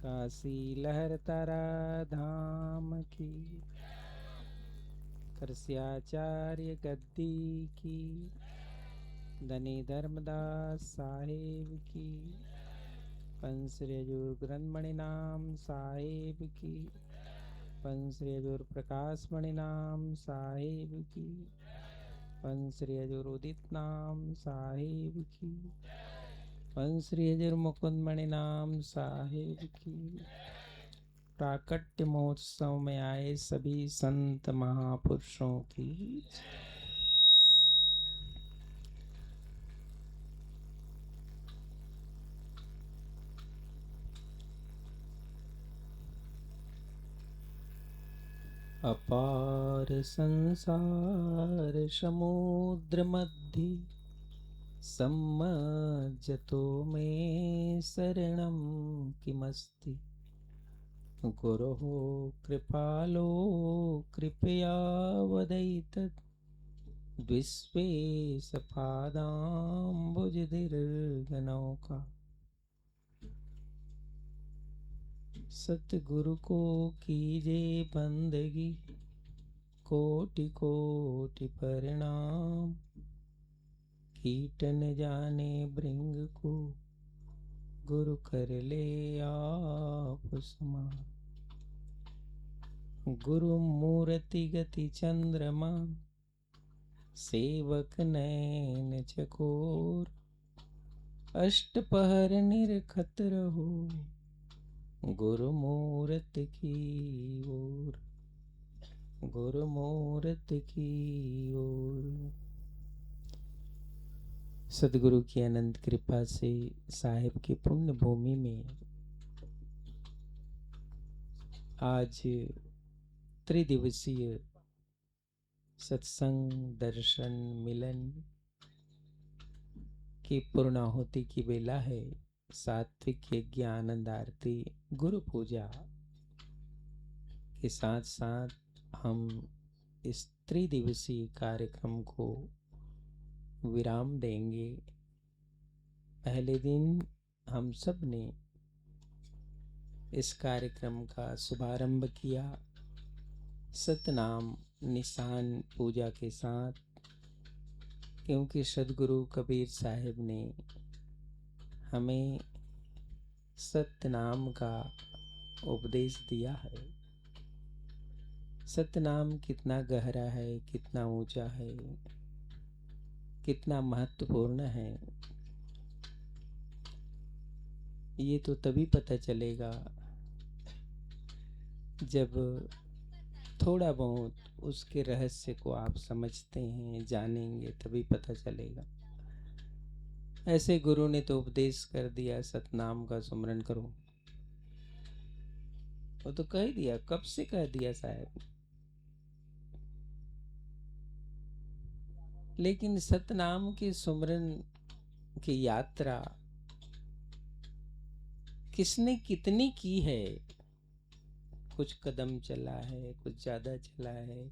काशी लहर तारा धाम की, करस्याचार्य गद्दी की, धनी धर्मदास साहेब की, पंश्री हजूर ग्रंथमणि नाम साहेब की, पंश्री हजूर प्रकाश मणि नाम साहेब की, पंश्री हजूर उदित नाम साहेब की, पंश्री हजूर मुकुंद मणि नाम साहेब की। प्राकट्य महोत्सव में आए सभी संत महापुरुषों की। अपार संसार समुद्र मध्य, सम्मज्जतो में शरणं किमस्ति। गुरोः कृपालो कृपया वदैतत्, द्विस्वेशपादाम्बुजदीर्घनौका। सतगुरु को कीजे बंदगी, कोटि कोटि प्रणाम। कीटन जाने भृंग को, गुरु कर ले आप समान। गुरु मूर्ति गति चंद्रमा, सेवक नैन चकोर। अष्टपहर निरखत रहो, गुरु मूर्ति की ओर। गुरु मूर्ति की ओर। सदगुरु की अनंत कृपा से साहिब की पुण्य भूमि में आज त्रिदिवसीय सत्संग दर्शन मिलन की पूर्णाहुति की बेला है। सात्विक यज्ञ आनंद आरती गुरु पूजा के साथ साथ हम इस त्रिदिवसीय कार्यक्रम को विराम देंगे। पहले दिन हम सब ने इस कार्यक्रम का शुभारंभ किया सतनाम निशान पूजा के साथ, क्योंकि सदगुरु कबीर साहिब ने हमें सतनाम का उपदेश दिया है। सतनाम कितना गहरा है, कितना ऊंचा है, कितना महत्वपूर्ण है, ये तो तभी पता चलेगा जब थोड़ा बहुत उसके रहस्य को आप समझते हैं, जानेंगे, तभी पता चलेगा। ऐसे गुरु ने तो उपदेश कर दिया सतनाम का सुमरन करो, वो तो कह दिया, कब से कह दिया साहब। लेकिन सतनाम के सुमरन की यात्रा किसने कितनी की है? कुछ कदम चला है, कुछ ज्यादा चला है,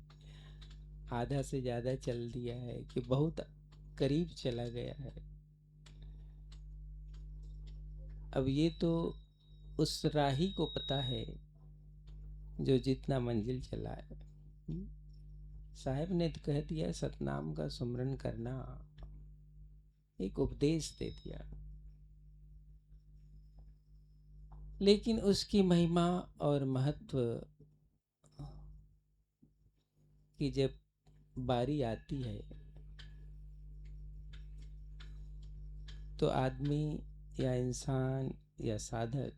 आधा से ज्यादा चल दिया है कि बहुत करीब चला गया है। अब ये तो उस राही को पता है जो जितना मंजिल चला है। साहब ने तो कह दिया सतनाम का सुमरन करना, एक उपदेश दे दिया। लेकिन उसकी महिमा और महत्व की जब बारी आती है तो आदमी या इंसान या साधक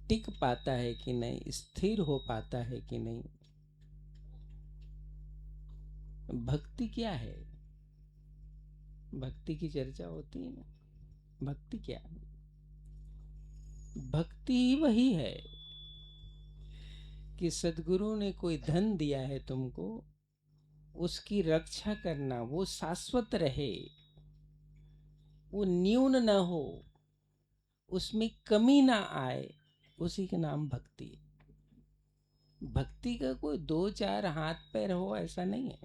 टिक पाता है कि नहीं, स्थिर हो पाता है कि नहीं। भक्ति क्या है? भक्ति की चर्चा होती है ना। भक्ति क्या है? भक्ति वही है कि सदगुरु ने कोई धन दिया है तुमको, उसकी रक्षा करना, वो शाश्वत रहे, वो न्यून न हो, उसमें कमी ना आए, उसी के नाम भक्ति। भक्ति का कोई दो चार हाथ पैर हो ऐसा नहीं है,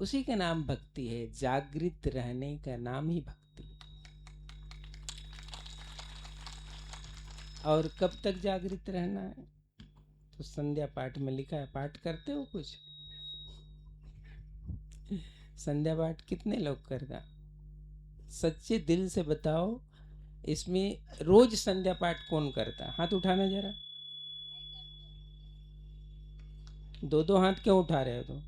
उसी का नाम भक्ति है। जागृत रहने का नाम ही भक्ति। और कब तक जागृत रहना है? तो संध्या पाठ में लिखा है। पाठ करते हो कुछ? संध्या पाठ कितने लोग करगा? सच्चे दिल से बताओ, इसमें रोज संध्या पाठ कौन करता है? हाथ उठाना जरा। दो दो हाथ क्यों उठा रहे हो तुम?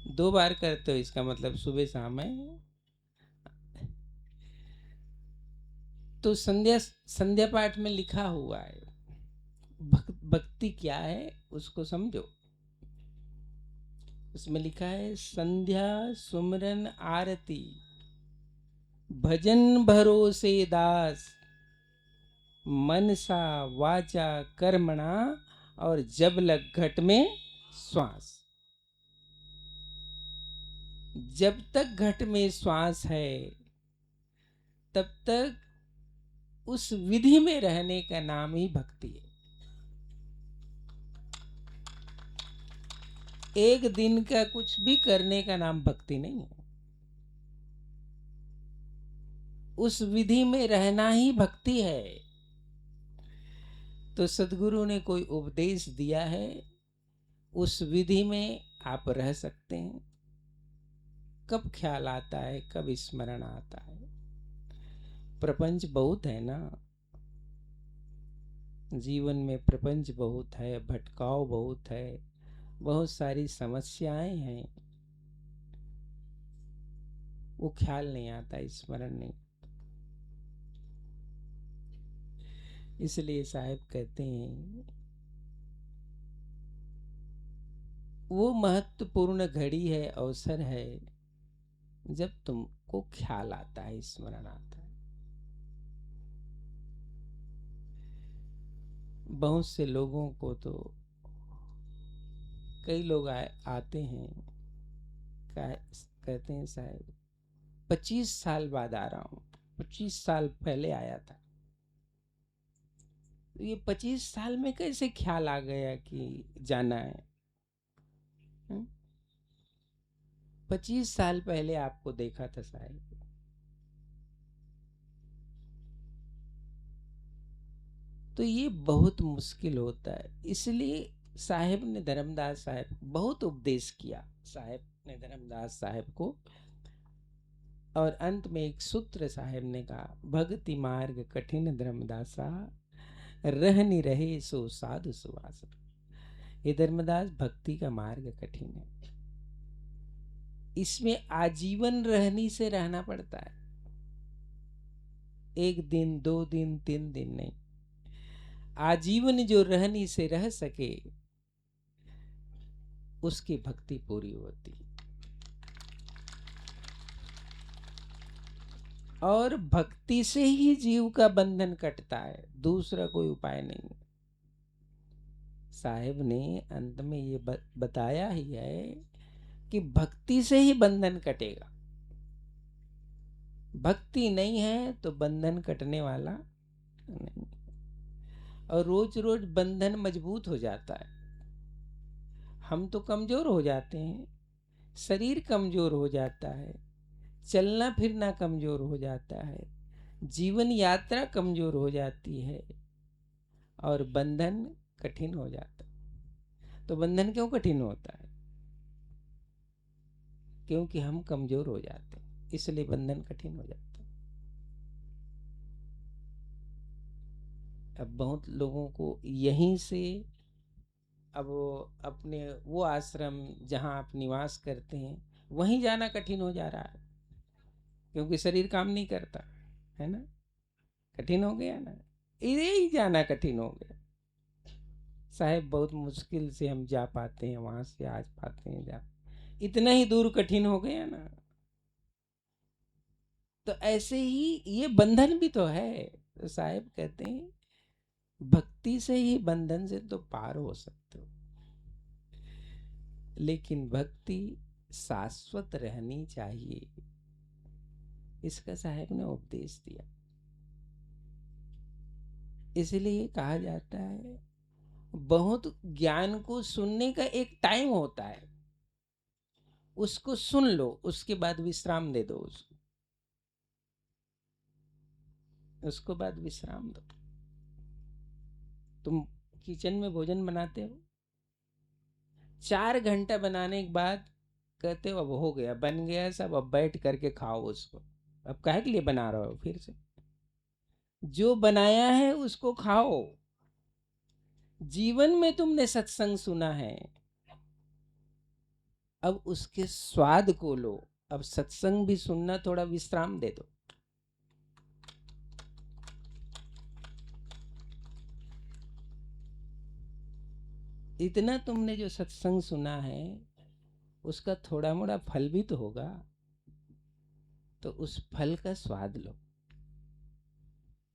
दो बार करते हो, इसका मतलब सुबह शाम है। तो संध्या संध्या पाठ में लिखा हुआ है, भक्ति क्या है उसको समझो। उसमें लिखा है संध्या सुमरन आरती भजन भरोसे दास मनसा वाचा कर्मणा और जब लग घट में श्वास। जब तक घट में श्वास है तब तक उस विधि में रहने का नाम ही भक्ति है। एक दिन का कुछ भी करने का नाम भक्ति नहीं है। उस विधि में रहना ही भक्ति है। तो सदगुरु ने कोई उपदेश दिया है, उस विधि में आप रह सकते हैं। कब ख्याल आता है, कब स्मरण आता है? प्रपंच बहुत है ना, जीवन में प्रपंच बहुत है, भटकाव बहुत है, बहुत सारी समस्याएं हैं। वो ख्याल नहीं आता, स्मरण नहीं। इसलिए साहब कहते हैं वो महत्वपूर्ण घड़ी है, अवसर है, जब तुमको ख्याल आता है, स्मरण आता है। बहुत से लोगों को तो कई लोग आते हैं, कहते हैं साहब 25 साल बाद आ रहा हूँ, 25 साल पहले आया था। तो ये 25 साल में कैसे ख्याल आ गया कि जाना है? 25 साल पहले आपको देखा था साहब। तो ये बहुत मुश्किल होता है। इसलिए साहेब ने, धर्मदास साहब, बहुत उपदेश किया साहेब ने धर्मदास साहब को। और अंत में एक सूत्र साहेब ने कहा, भक्ति मार्ग कठिन धर्मदासा रहनी रहे सो साधु सुवास। ये धर्मदास, भक्ति का मार्ग कठिन है, इसमें आजीवन रहनी से रहना पड़ता है। एक दिन, 2 दिन, 3 दिन नहीं, आजीवन जो रहनी से रह सके उसकी भक्ति पूरी होती। और भक्ति से ही जीव का बंधन कटता है, दूसरा कोई उपाय नहीं। साहेब ने अंत में ये बताया ही है कि भक्ति से ही बंधन कटेगा। भक्ति नहीं है तो बंधन कटने वाला नहीं। और रोज रोज बंधन मजबूत हो जाता है। हम तो कमजोर हो जाते हैं, शरीर कमजोर हो जाता है, चलना फिरना कमजोर हो जाता है, जीवन यात्रा कमजोर हो जाती है और बंधन कठिन हो जाता है। तो बंधन क्यों कठिन होता है? क्योंकि हम कमजोर हो जाते हैं, इसलिए बंधन कठिन हो जाता है। अब बहुत लोगों को यहीं से, अब अपने वो आश्रम जहाँ आप निवास करते हैं वहीं जाना कठिन हो जा रहा है, क्योंकि शरीर काम नहीं करता है ना। कठिन हो गया ना, ये ही जाना कठिन हो गया साहेब। बहुत मुश्किल से हम जा पाते हैं, वहां से आज पाते हैं जा, इतना ही दूर कठिन हो गया ना। तो ऐसे ही ये बंधन भी तो है। तो साहेब कहते हैं भक्ति से ही बंधन से तो पार हो सकते हो, लेकिन भक्ति शाश्वत रहनी चाहिए, इसका साहेब ने उपदेश दिया। इसलिए कहा जाता है बहुत ज्ञान को सुनने का एक टाइम होता है, उसको सुन लो, उसके बाद विश्राम दे दो उसको। उसको बाद विश्राम दो। तुम किचन में भोजन बनाते हो, 4 घंटा बनाने के बाद कहते हो अब हो गया, बन गया सब, अब बैठ करके खाओ उसको। अब काहे के लिए बना रहे हो फिर से? जो बनाया है उसको खाओ। जीवन में तुमने सत्संग सुना है, अब उसके स्वाद को लो। अब सत्संग भी सुनना, थोड़ा विश्राम दे दो। इतना तुमने जो सत्संग सुना है उसका थोड़ा मोड़ा फल भी तो होगा, तो उस फल का स्वाद लो,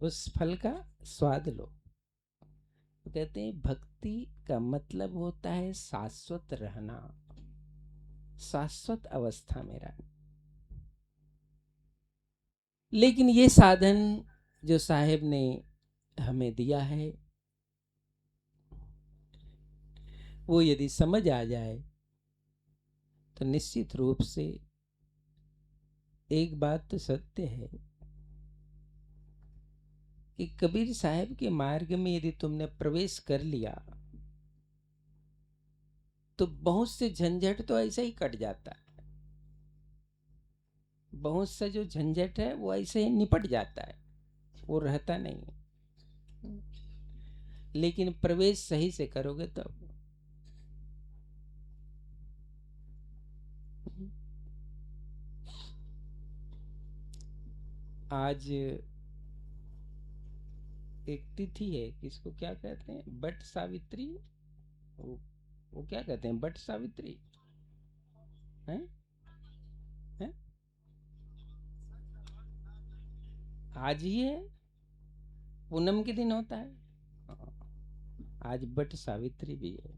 उस फल का स्वाद लो। तो कहते हैं भक्ति का मतलब होता है शाश्वत रहना, शाश्वत अवस्था में रहना। लेकिन ये साधन जो साहेब ने हमें दिया है, वो यदि समझ आ जाए तो निश्चित रूप से एक बात तो सत्य है कि कबीर साहब के मार्ग में यदि तुमने प्रवेश कर लिया तो बहुत से झंझट तो ऐसे ही कट जाता है, बहुत सा जो झंझट है वो ऐसे ही निपट जाता है, वो रहता नहीं है। लेकिन प्रवेश सही से करोगे तो आज एक तिथि है, किसको क्या कहते हैं, बट सावित्री, वो, वो क्या कहते हैं, बट सावित्री है, है? आज ही है, पूनम के दिन होता है। हाँ, आज बट सावित्री भी है।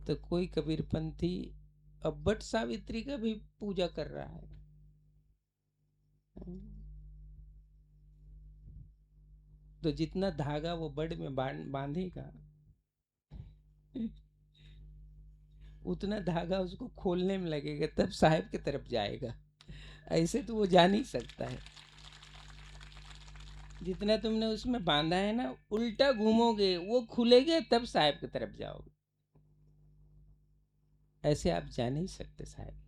तो कोई कबीरपंथी अब बट सावित्री का भी पूजा कर रहा है। तो जितना धागा वो बड़ में बांधेगा, उतना धागा उसको खोलने में लगेगा, तब साहेब की तरफ जाएगा। ऐसे तो वो जा नहीं सकता है। जितना तुमने उसमें बांधा है ना, उल्टा घूमोगे वो खुलेगा, तब साहेब की तरफ जाओगे। ऐसे आप जा नहीं सकते साहेब।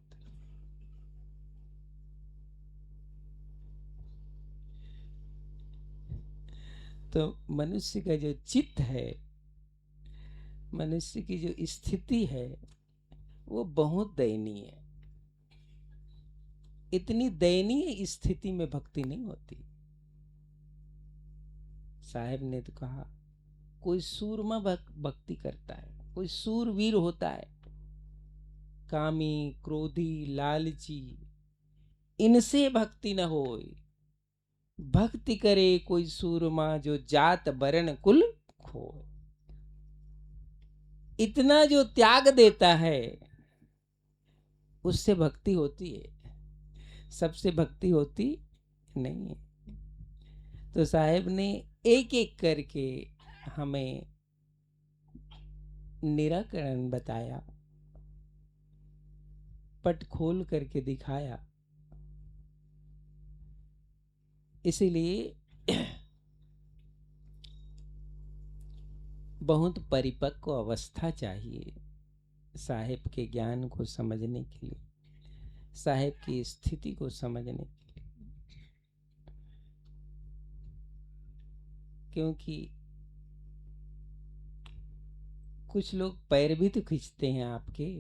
तो मनुष्य का जो चित्त है, मनुष्य की जो स्थिति है, वो बहुत दयनीय है। इतनी दयनीय स्थिति में भक्ति नहीं होती। साहेब ने तो कहा कोई सूरमा भक्ति करता है, कोई सूरवीर होता है, कामी क्रोधी लालची इनसे भक्ति न होए, भक्ति करे कोई सूरमा जो जात बरन कुल खोए। इतना जो त्याग देता है उससे भक्ति होती है, सबसे भक्ति होती नहीं है। तो साहेब ने एक एक करके हमें निराकरण बताया, पट खोल करके दिखाया। इसीलिए बहुत परिपक्व अवस्था चाहिए साहेब के ज्ञान को समझने के लिए, साहेब की स्थिति को समझने के लिए। क्योंकि कुछ लोग पैर भी तो खींचते हैं आपके,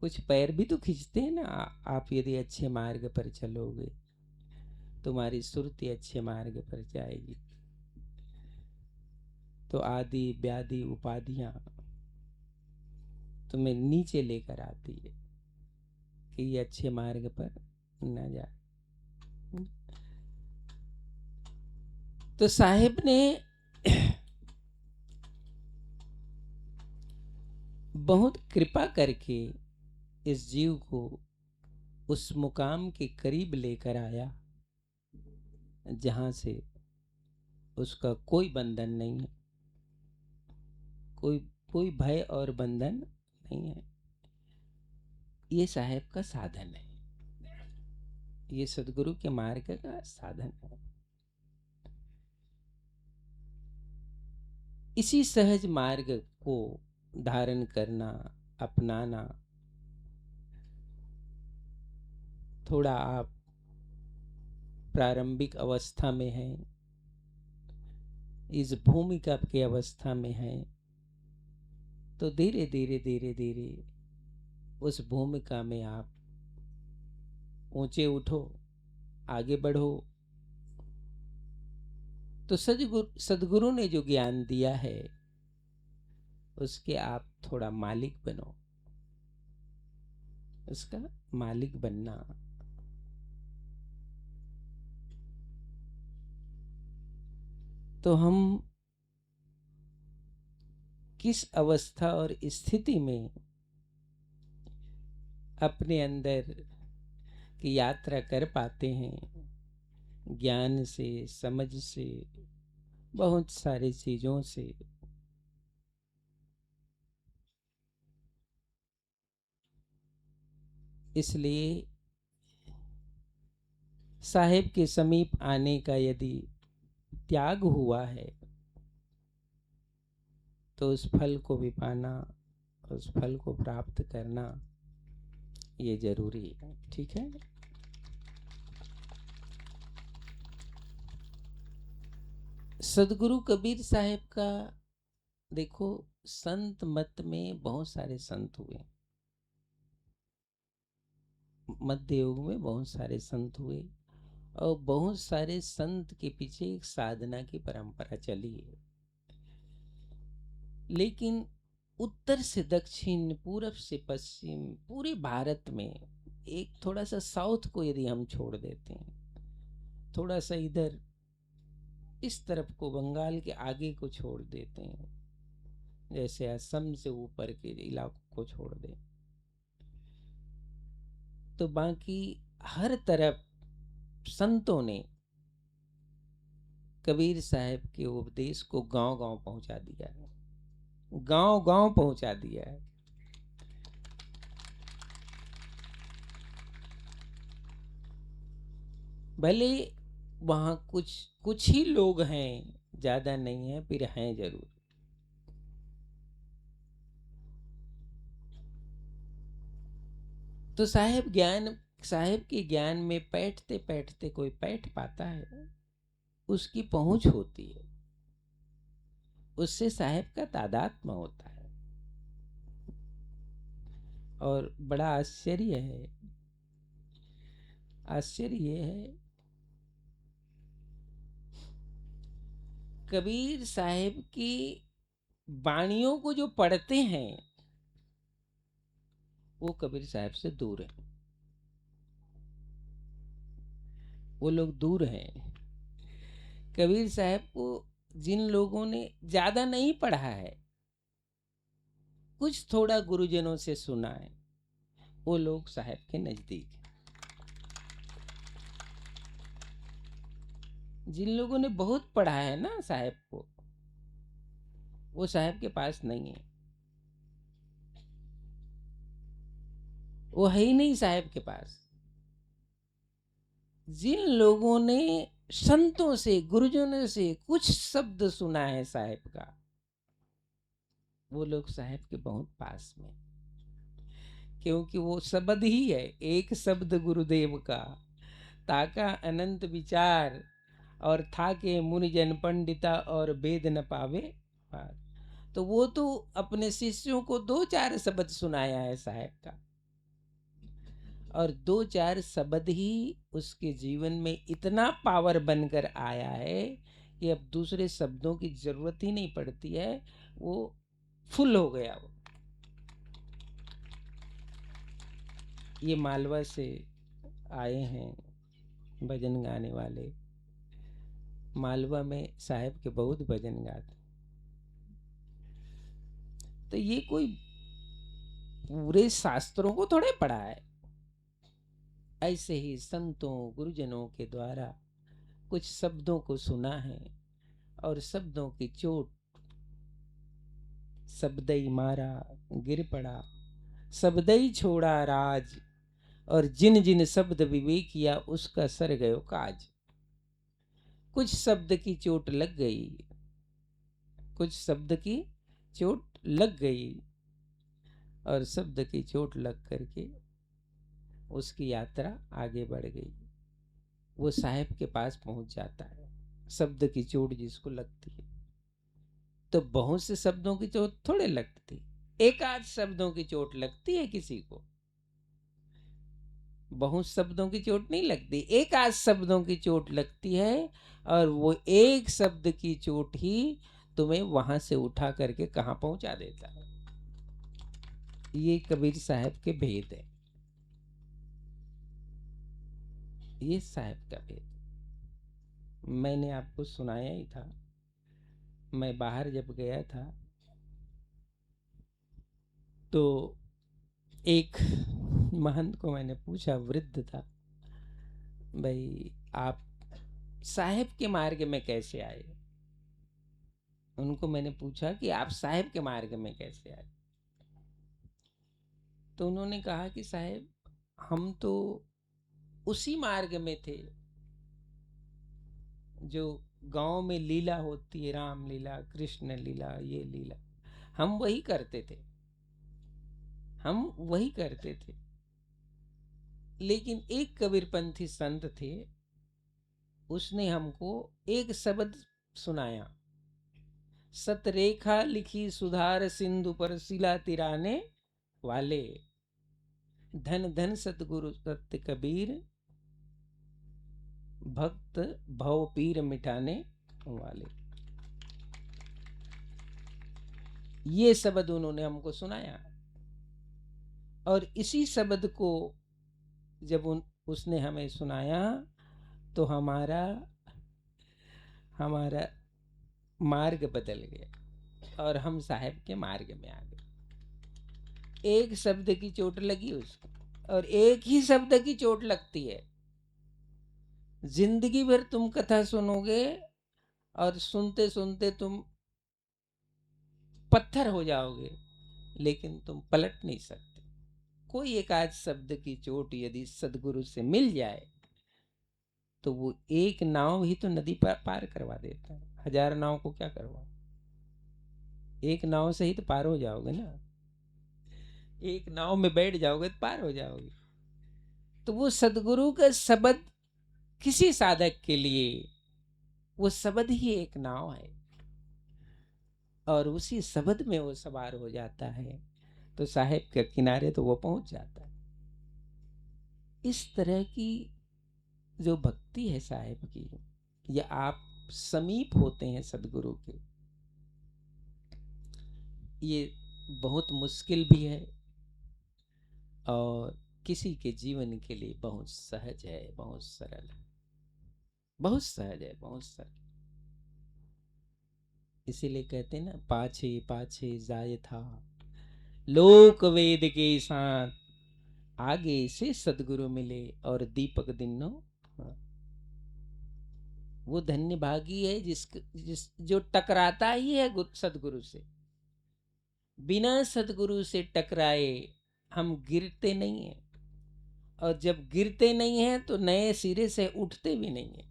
कुछ पैर भी तो खींचते हैं ना। आप यदि अच्छे मार्ग पर चलोगे, तुम्हारी सुरती अच्छे मार्ग पर जाएगी, तो आदि व्याधि उपाधियां तुम्हें नीचे लेकर आती है कि ये अच्छे मार्ग पर न जाए। तो साहेब ने बहुत कृपा करके इस जीव को उस मुकाम के करीब लेकर आया जहां से उसका कोई बंधन नहीं है, कोई कोई भय और बंधन नहीं है। ये साहेब का साधन है, ये सदगुरु के मार्ग का साधन है। इसी सहज मार्ग को धारण करना, अपनाना। थोड़ा आप प्रारंभिक अवस्था में हैं, इस भूमिका की अवस्था में हैं, तो धीरे धीरे धीरे धीरे उस भूमिका में आप ऊंचे उठो, आगे बढ़ो। तो सदगुरु ने जो ज्ञान दिया है उसके आप थोड़ा मालिक बनो, उसका मालिक बनना। तो हम किस अवस्था और स्थिति में अपने अंदर की यात्रा कर पाते हैं, ज्ञान से, समझ से, बहुत सारी चीजों से। इसलिए साहेब के समीप आने का यदि त्याग हुआ है तो उस फल को भी पाना, उस फल को प्राप्त करना ये जरूरी है। ठीक है। सदगुरु कबीर साहब का देखो, संत मत में बहुत सारे संत हुए, मध्य युग में बहुत सारे संत हुए, और बहुत सारे संत के पीछे एक साधना की परंपरा चली है। लेकिन उत्तर से दक्षिण, पूरब से पश्चिम, पूरे भारत में, एक थोड़ा सा साउथ को यदि हम छोड़ देते हैं, थोड़ा सा इधर इस तरफ को, बंगाल के आगे को छोड़ देते हैं, जैसे असम से ऊपर के इलाकों को छोड़ दें, तो बाकी हर तरफ संतों ने कबीर साहब के उपदेश को गांव गांव पहुंचा दिया है, गांव गांव पहुंचा दिया है। भले वहां कुछ कुछ ही लोग हैं, ज्यादा नहीं है, फिर हैं जरूर। तो साहेब के ज्ञान में बैठते बैठते कोई बैठ पाता है, उसकी पहुंच होती है, उससे साहेब का तादात्म्य होता है। और बड़ा आश्चर्य है, आश्चर्य ये है, कबीर साहेब की वाणियों को जो पढ़ते हैं वो कबीर साहब से दूर है, वो लोग दूर हैं। कबीर साहब को जिन लोगों ने ज्यादा नहीं पढ़ा है, कुछ थोड़ा गुरुजनों से सुना है, वो लोग साहब के नजदीक हैं। जिन लोगों ने बहुत पढ़ा है ना साहब को, वो साहब के पास नहीं है, वो है ही नहीं साहब के पास। जिन लोगों ने संतों से, गुरुजनों से कुछ शब्द सुना है साहब का, वो लोग साहब के बहुत पास में, क्योंकि वो शब्द ही है, एक शब्द गुरुदेव का, ताका अनंत विचार, और था के मुनिजन पंडिता और वेद न पावे पार। तो वो तो अपने शिष्यों को दो चार शब्द सुनाया है साहब का, और दो चार शब्द ही उसके जीवन में इतना पावर बनकर आया है कि अब दूसरे शब्दों की जरूरत ही नहीं पड़ती है, वो फुल हो गया। वो ये मालवा से आए हैं भजन गाने वाले, मालवा में साहब के बहुत भजन गाते। तो ये कोई पूरे शास्त्रों को थोड़े पढ़ा है, ऐसे ही संतों गुरुजनों के द्वारा कुछ शब्दों को सुना है, और शब्दों की चोट, शब्दई मारा गिर पड़ा, शब्दई छोड़ा राज, और जिन जिन शब्द विवेक किया उसका सर गयो काज। कुछ शब्द की चोट लग गई, कुछ शब्द की चोट लग गई, और शब्द की चोट लग करके उसकी यात्रा आगे बढ़ गई। वो साहेब के पास पहुंच जाता है। शब्द की चोट जिसको लगती है, तो बहुत से शब्दों की चोट थोड़े लगती, एक आध शब्दों की चोट लगती है किसी को। बहुत शब्दों की चोट नहीं लगती, एक आध शब्दों की चोट लगती है, और वो एक शब्द की चोट ही तुम्हें वहां से उठा करके कहां पहुंचा देता है। ये कबीर साहब के भेद है, ये साहब का भेद मैंने आपको सुनाया ही था। मैं बाहर जब गया था तो एक महंत को मैंने पूछा, वृद्ध था, भाई आप साहेब के मार्ग में कैसे आए? उनको मैंने पूछा कि आप साहेब के मार्ग में कैसे आए? तो उन्होंने कहा कि साहेब हम तो उसी मार्ग में थे जो गांव में लीला होती है, राम लीला, कृष्ण लीला, ये लीला, हम वही करते थे, हम वही करते थे। लेकिन एक कबीरपंथी संत थे, उसने हमको एक शब्द सुनाया, सतरेखा लिखी सुधार सिंधु पर शिला तिराने वाले, धन धन सतगुरु सत्य कबीर, भक्त भव पीर मिटाने वाले। ये शब्द उन्होंने हमको सुनाया, और इसी शब्द को जब उसने हमें सुनाया तो हमारा हमारा मार्ग बदल गया और हम साहेब के मार्ग में आ गए। एक शब्द की चोट लगी उसको, और एक ही शब्द की चोट लगती है। जिंदगी भर तुम कथा सुनोगे और सुनते सुनते तुम पत्थर हो जाओगे, लेकिन तुम पलट नहीं सकते। कोई एक आध शब्द की चोट यदि सदगुरु से मिल जाए तो वो एक नाव ही तो नदी पार करवा देता है। 1000 नाव को क्या करवाओ, एक नाव से ही तो पार हो जाओगे ना। एक नाव में बैठ जाओगे तो पार हो जाओगे। तो वो सदगुरु का शब्द किसी साधक के लिए वो शब्द ही एक नाव है, और उसी शब्द में वो सवार हो जाता है तो साहेब के किनारे तो वो पहुंच जाता है। इस तरह की जो भक्ति है साहेब की, या आप समीप होते हैं सदगुरु के, ये बहुत मुश्किल भी है और किसी के जीवन के लिए बहुत सहज है, बहुत सरल है, बहुत सहज है, बहुत सरल। इसीलिए कहते हैं ना, पाछे पाछे जाए था लोक वेद के साथ, आगे से सदगुरु मिले और दीपक दिनो। हाँ, वो धन्य भागी है जिस जो टकराता ही है सदगुरु से। बिना सदगुरु से टकराए हम गिरते नहीं हैं, और जब गिरते नहीं हैं तो नए सिरे से उठते भी नहीं हैं।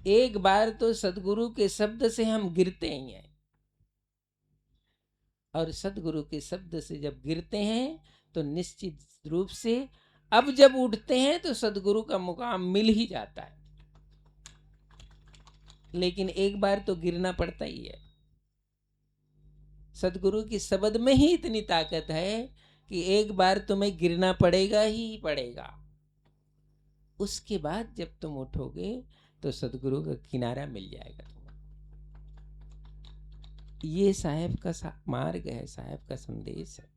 एक बार तो सदगुरु के शब्द से हम गिरते ही हैं, और सदगुरु के शब्द से जब गिरते हैं तो निश्चित रूप से अब जब उठते हैं तो सदगुरु का मुकाम मिल ही जाता है। लेकिन एक बार तो गिरना पड़ता ही है। सदगुरु की शब्द में ही इतनी ताकत है कि एक बार तुम्हें गिरना पड़ेगा ही पड़ेगा। उसके बाद जब तुम उठोगे तो सदगुरु का किनारा मिल जाएगा तुम्हें। ये साहेब का मार्ग है, साहेब का संदेश है।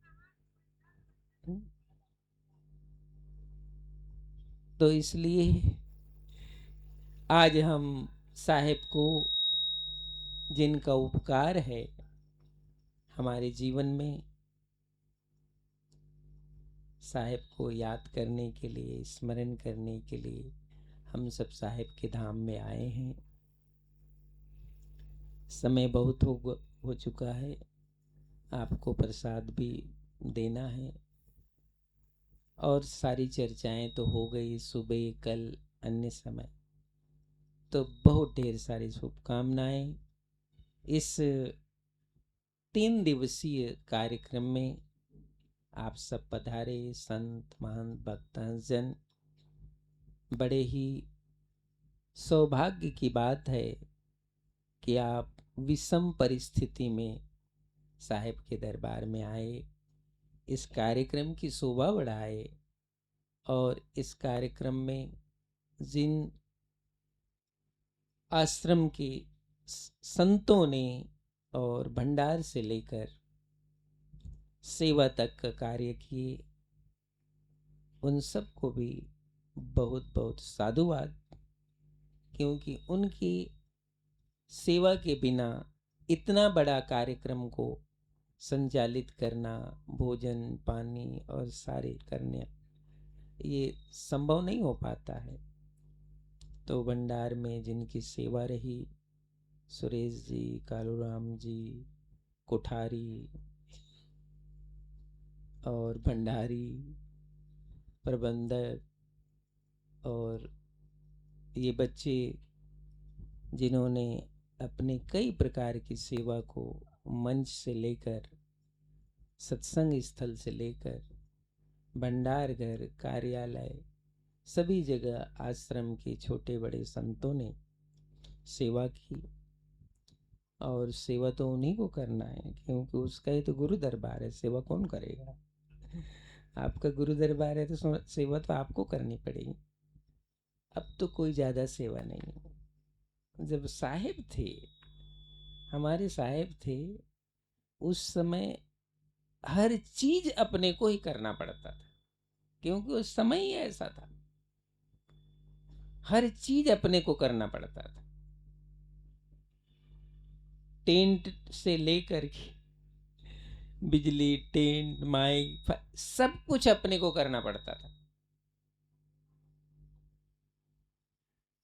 तो इसलिए आज हम साहेब को, जिनका उपकार है हमारे जीवन में, साहेब को याद करने के लिए, स्मरण करने के लिए हम सब साहेब के धाम में आए हैं। समय बहुत हो चुका है, आपको प्रसाद भी देना है। और सारी चर्चाएं तो हो गई सुबह, कल, अन्य समय, तो बहुत ढेर सारी शुभकामनाएं। इस 3 दिवसीय कार्यक्रम में आप सब पधारे, संत महंत भक्तजन। बड़े ही सौभाग्य की बात है कि आप विषम परिस्थिति में साहेब के दरबार में आए, इस कार्यक्रम की शोभा बढ़ाए। और इस कार्यक्रम में जिन आश्रम के संतों ने और भंडार से लेकर सेवा तक का कार्य किए, उन सबको भी बहुत बहुत साधुवाद, क्योंकि उनकी सेवा के बिना इतना बड़ा कार्यक्रम को संचालित करना, भोजन पानी और सारे करने, ये संभव नहीं हो पाता है। तो भंडार में जिनकी सेवा रही, सुरेश जी, कालूराम जी, कोठारी और भंडारी प्रबंधक, और ये बच्चे जिन्होंने अपने कई प्रकार की सेवा को मंच से लेकर, सत्संग स्थल से लेकर, भंडार घर, कार्यालय, सभी जगह आश्रम के छोटे बड़े संतों ने सेवा की। और सेवा तो उन्हीं को करना है, क्योंकि उसका ही तो गुरु दरबार है, सेवा कौन करेगा? आपका गुरु दरबार है तो सेवा तो आपको करनी पड़ेगी। अब तो कोई ज़्यादा सेवा नहीं है। जब साहेब थे, हमारे साहेब थे, उस समय हर चीज अपने को ही करना पड़ता था, क्योंकि उस समय ही ऐसा था, हर चीज अपने को करना पड़ता था। टेंट से लेकर के बिजली, टेंट, माइक, सब कुछ अपने को करना पड़ता था।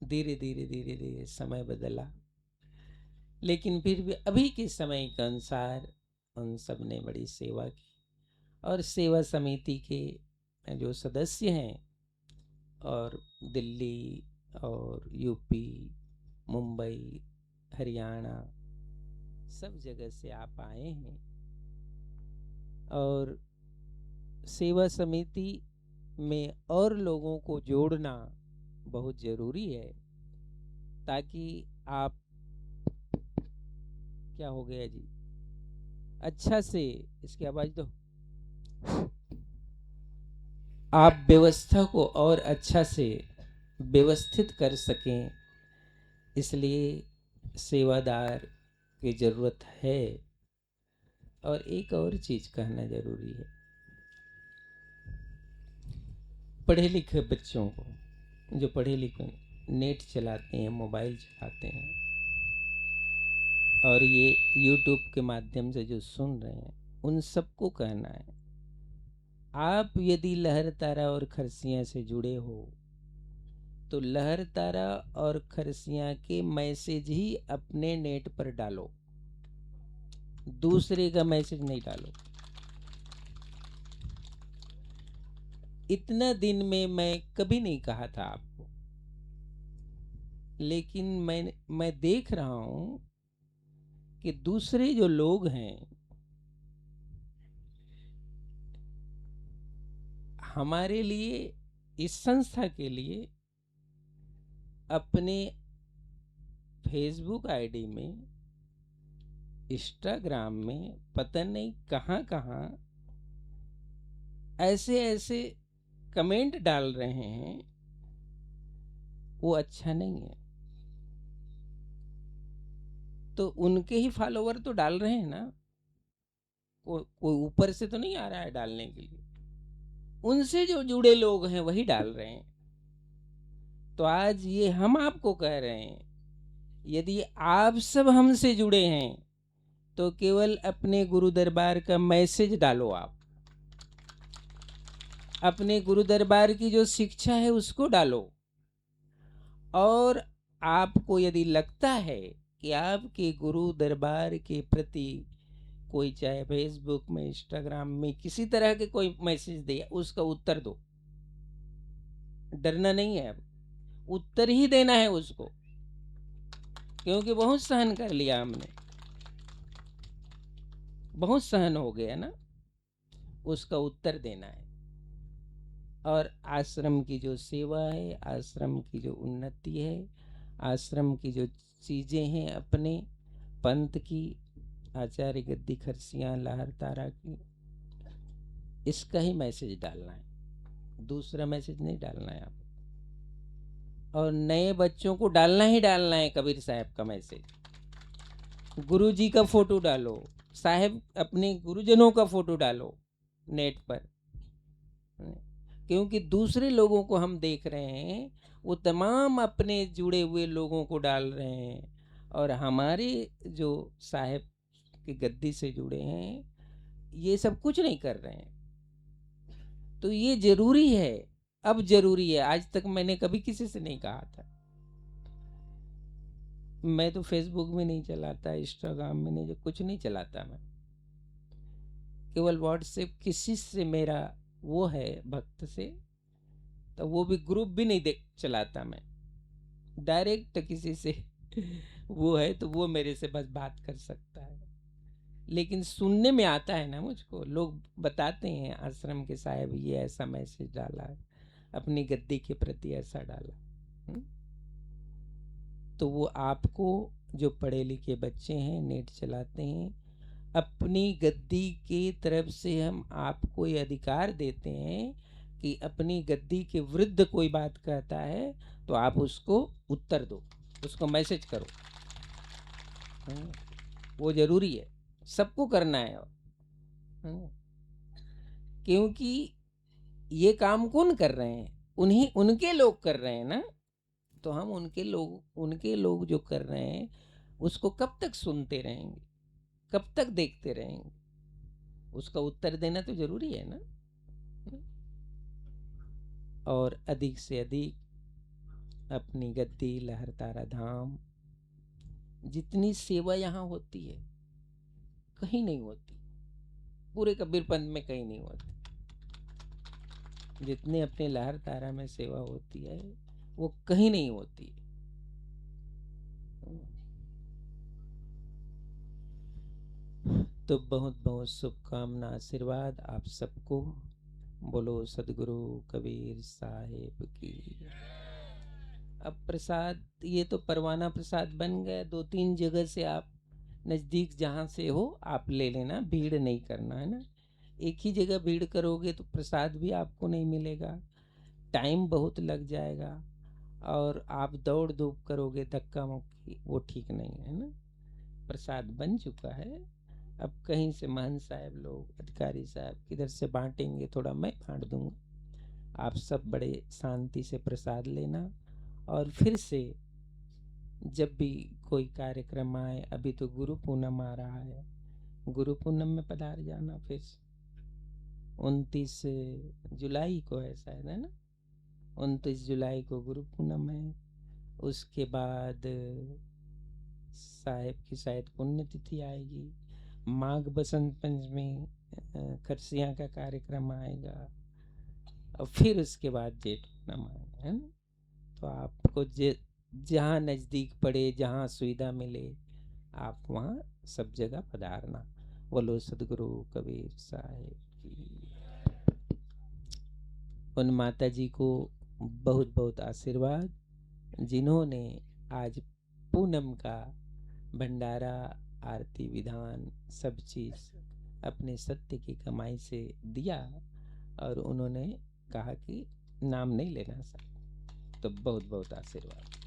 धीरे धीरे धीरे धीरे समय बदला, लेकिन फिर भी अभी के समय के अनुसार उन सब ने बड़ी सेवा की। और सेवा समिति के जो सदस्य हैं, और दिल्ली और यूपी, मुंबई, हरियाणा, सब जगह से आप आए हैं। और सेवा समिति में और लोगों को जोड़ना बहुत ज़रूरी है, ताकि आप, क्या हो गया जी, अच्छा से इसकी आवाज़ दो, आप व्यवस्था को और अच्छा से व्यवस्थित कर सकें। इसलिए सेवादार की ज़रूरत है। और एक और चीज़ कहना ज़रूरी है, पढ़े लिखे बच्चों को, जो पढ़े लिखे नेट चलाते हैं, मोबाइल चलाते हैं, और ये यूट्यूब के माध्यम से जो सुन रहे हैं, उन सबको कहना है, आप यदि लहर तारा और खरसियाँ से जुड़े हो, तो लहर तारा और खरसियाँ के मैसेज ही अपने नेट पर डालो, दूसरे का मैसेज नहीं डालो। इतना दिन में मैं कभी नहीं कहा था आपको, लेकिन मैं देख रहा हूं कि दूसरे जो लोग हैं, हमारे लिए, इस संस्था के लिए, अपने फेसबुक आईडी में, इंस्टाग्राम में, पता नहीं कहां कहां ऐसे ऐसे कमेंट डाल रहे हैं, वो अच्छा नहीं है। तो उनके ही फॉलोवर तो डाल रहे हैं ना, कोई ऊपर से तो नहीं आ रहा है डालने के लिए, उनसे जो जुड़े लोग हैं वही डाल रहे हैं। तो आज ये हम आपको कह रहे हैं, यदि आप सब हमसे जुड़े हैं, तो केवल अपने गुरु दरबार का मैसेज डालो, आप अपने गुरु दरबार की जो शिक्षा है उसको डालो। और आपको यदि लगता है कि आपके गुरु दरबार के प्रति कोई चाहे फेसबुक में, इंस्टाग्राम में किसी तरह के कोई मैसेज दे, उसका उत्तर दो। डरना नहीं है, अब उत्तर ही देना है उसको, क्योंकि बहुत सहन कर लिया हमने, बहुत सहन हो गया ना, उसका उत्तर देना है। और आश्रम की जो सेवा है, आश्रम की जो उन्नति है, आश्रम की जो चीज़ें हैं, अपने पंथ की, आचार्य गद्दी खरसियाँ लाहर तारा की, इसका ही मैसेज डालना है, दूसरा मैसेज नहीं डालना है आप। और नए बच्चों को डालना ही डालना है कबीर साहब का मैसेज। गुरु जी का फोटो डालो, साहब अपने गुरुजनों का फोटो डालो नेट पर, क्योंकि दूसरे लोगों को हम देख रहे हैं, वो तमाम अपने जुड़े हुए लोगों को डाल रहे हैं, और हमारे जो साहब की गद्दी से जुड़े हैं ये सब कुछ नहीं कर रहे हैं। तो ये जरूरी है, अब जरूरी है। आज तक मैंने कभी किसी से नहीं कहा था, मैं तो फेसबुक में नहीं चलाता, इंस्टाग्राम में नहीं, जो कुछ नहीं चलाता मैं, केवल व्हाट्सएप किसी से मेरा वो है भक्त से, तो वो भी ग्रुप भी नहीं देख चलाता मैं, डायरेक्ट किसी से वो है तो वो मेरे से बस बात कर सकता है। लेकिन सुनने में आता है ना मुझको, लोग बताते हैं आश्रम के साहब ये ऐसा मैसेज डाला है, अपनी गद्दी के प्रति ऐसा डाला। तो वो आपको, जो पढ़े लिखे बच्चे हैं, नेट चलाते हैं, अपनी गद्दी की तरफ से हम आपको ये अधिकार देते हैं कि अपनी गद्दी के विरुद्ध कोई बात कहता है तो आप उसको उत्तर दो, उसको मैसेज करो। वो जरूरी है, सबको करना है। क्योंकि ये काम कौन कर रहे हैं, उन्हीं उनके लोग कर रहे हैं ना, तो हम उनके लोग जो कर रहे हैं उसको कब तक सुनते रहेंगे, कब तक देखते रहेंगे, उसका उत्तर देना तो जरूरी है ना। और अधिक से अधिक अपनी गद्दी लहरतारा धाम, जितनी सेवा यहाँ होती है कहीं नहीं होती, पूरे कबीरपंथ में कहीं नहीं होती, जितने अपने लहरतारा में सेवा होती है वो कहीं नहीं होती। तो बहुत बहुत शुभकामना, आशीर्वाद आप सबको। बोलो सदगुरु कबीर साहेब की। अब प्रसाद, ये तो परवाना प्रसाद बन गया, 2-3 जगह से आप नज़दीक जहाँ से हो आप ले लेना, भीड़ नहीं करना है ना। एक ही जगह भीड़ करोगे तो प्रसाद भी आपको नहीं मिलेगा, टाइम बहुत लग जाएगा, और आप दौड़ धूप करोगे धक्का मुक्की, वो ठीक नहीं है ना। प्रसाद बन चुका है, अब कहीं से महंत साहब लोग, अधिकारी साहब किधर से बांटेंगे, थोड़ा मैं बांट दूंगा, आप सब बड़े शांति से प्रसाद लेना। और फिर से जब भी कोई कार्यक्रम आए, अभी तो गुरु पूनम आ रहा है, गुरु पूनम में पधार जाना। फिर 29 जुलाई को है शायद, है ना, 29 जुलाई को गुरु पूनम है। उसके बाद साहेब की शायद पुण्यतिथि आएगी, माघ बसंत पंचमी खरसिया का कार्यक्रम आएगा, और फिर उसके बाद जेठ पूनम आएगा, है ना। तो आपको जहाँ नज़दीक पड़े, जहाँ सुविधा मिले, आप वहाँ सब जगह पधारना। बोलो सदगुरु कबीर साहेब की। उन माता जी को बहुत बहुत आशीर्वाद, जिन्होंने आज पूनम का भंडारा, आरती विधान सब चीज़ अपने सत्य की कमाई से दिया, और उन्होंने कहा कि नाम नहीं लेना सर। तो बहुत बहुत आशीर्वाद।